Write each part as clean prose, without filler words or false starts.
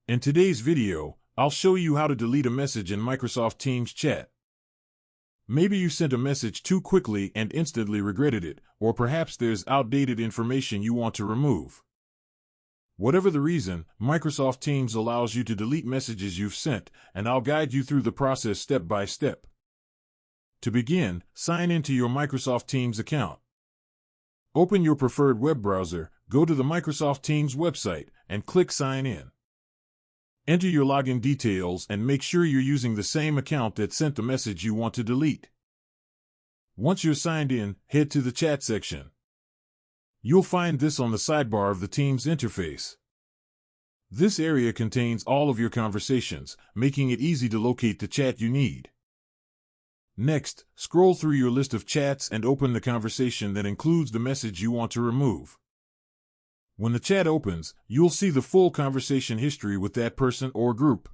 In today's video, I'll show you how to delete a message in Microsoft Teams chat. Maybe you sent a message too quickly and instantly regretted it, or perhaps there's outdated information you want to remove. Whatever the reason, Microsoft Teams allows you to delete messages you've sent, and I'll guide you through the process step by step. To begin, sign into your Microsoft Teams account. Open your preferred web browser, go to the Microsoft Teams website, and click Sign In. Enter your login details and make sure you're using the same account that sent the message you want to delete. Once you're signed in, head to the chat section. You'll find this on the sidebar of the Teams interface. This area contains all of your conversations, making it easy to locate the chat you need. Next, scroll through your list of chats and open the conversation that includes the message you want to remove. When the chat opens, you'll see the full conversation history with that person or group.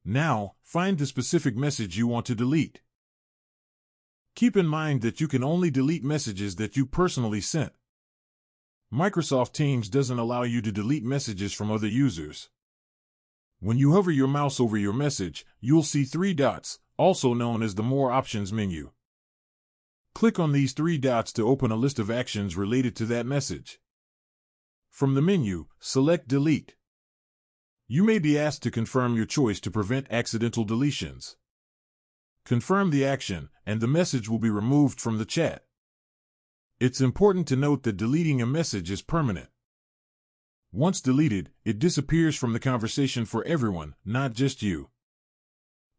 Now, find the specific message you want to delete. Keep in mind that you can only delete messages that you personally sent. Microsoft Teams doesn't allow you to delete messages from other users. When you hover your mouse over your message, you'll see three dots, also known as the More Options menu. Click on these three dots to open a list of actions related to that message. From the menu, select Delete. You may be asked to confirm your choice to prevent accidental deletions. Confirm the action, and the message will be removed from the chat. It's important to note that deleting a message is permanent. Once deleted, it disappears from the conversation for everyone, not just you.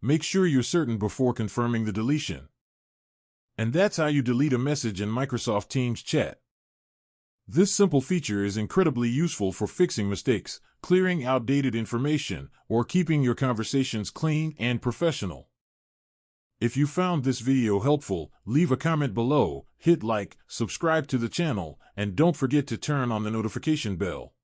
Make sure you're certain before confirming the deletion. And that's how you delete a message in Microsoft Teams chat. This simple feature is incredibly useful for fixing mistakes, clearing outdated information, or keeping your conversations clean and professional. If you found this video helpful, leave a comment below, hit like, subscribe to the channel, and don't forget to turn on the notification bell.